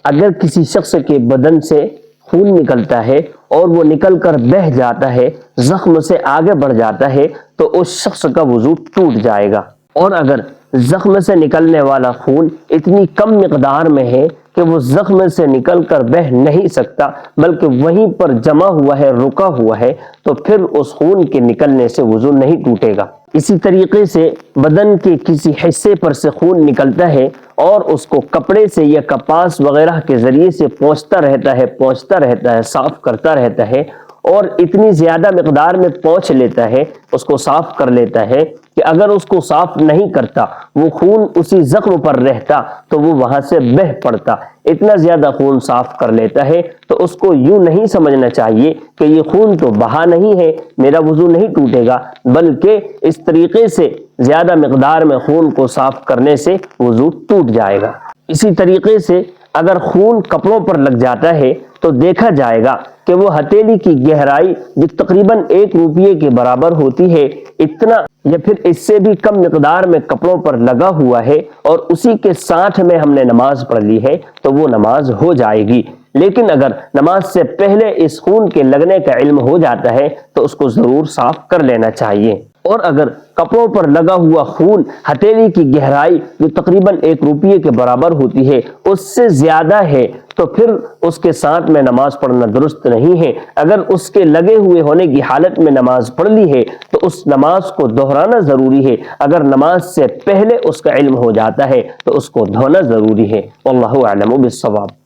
اگر کسی شخص کے بدن سے خون نکلتا ہے اور وہ نکل کر بہہ جاتا ہے، زخم سے آگے بڑھ جاتا ہے، تو اس شخص کا وضو ٹوٹ جائے گا۔ اور اگر زخم سے نکلنے والا خون اتنی کم مقدار میں ہے کہ وہ زخم سے نکل کر بہہ نہیں سکتا بلکہ وہیں پر جمع ہوا ہے، رکا ہوا ہے، تو پھر اس خون کے نکلنے سے وضو نہیں ٹوٹے گا۔ اسی طریقے سے بدن کے کسی حصے پر سے خون نکلتا ہے اور اس کو کپڑے سے یا کپاس وغیرہ کے ذریعے سے پونچھتا رہتا ہے، صاف کرتا رہتا ہے، اور اتنی زیادہ مقدار میں پونچھ لیتا ہے، اس کو صاف کر لیتا ہے کہ اگر اس کو صاف نہیں کرتا وہ خون اسی زخم پر رہتا تو وہ وہاں سے بہہ پڑتا۔ اتنا زیادہ خون صاف کر لیتا ہے تو اس کو یوں نہیں سمجھنا چاہیے کہ یہ خون تو بہا نہیں ہے، میرا وضو نہیں ٹوٹے گا، بلکہ اس طریقے سے زیادہ مقدار میں خون کو صاف کرنے سے وضو ٹوٹ جائے گا۔ اسی طریقے سے اگر خون کپڑوں پر لگ جاتا ہے تو دیکھا جائے گا کہ وہ ہتھیلی کی گہرائی جو تقریباً 1 روپیے کے برابر ہوتی ہے، اتنا یا پھر اس سے بھی کم مقدار میں کپڑوں پر لگا ہوا ہے اور اسی کے ساتھ میں ہم نے نماز پڑھ لی ہے تو وہ نماز ہو جائے گی۔ لیکن اگر نماز سے پہلے اس خون کے لگنے کا علم ہو جاتا ہے تو اس کو ضرور صاف کر لینا چاہیے۔ اور اگر کپڑوں پر لگا ہوا خون ہتھیلی کی گہرائی جو تقریباً 1 روپیے کے برابر ہوتی ہے اس سے زیادہ ہے تو پھر اس کے ساتھ میں نماز پڑھنا درست نہیں ہے۔ اگر اس کے لگے ہوئے ہونے کی حالت میں نماز پڑھ لی ہے تو اس نماز کو دہرانا ضروری ہے۔ اگر نماز سے پہلے اس کا علم ہو جاتا ہے تو اس کو دھونا ضروری ہے۔ واللہ اعلم بالصواب۔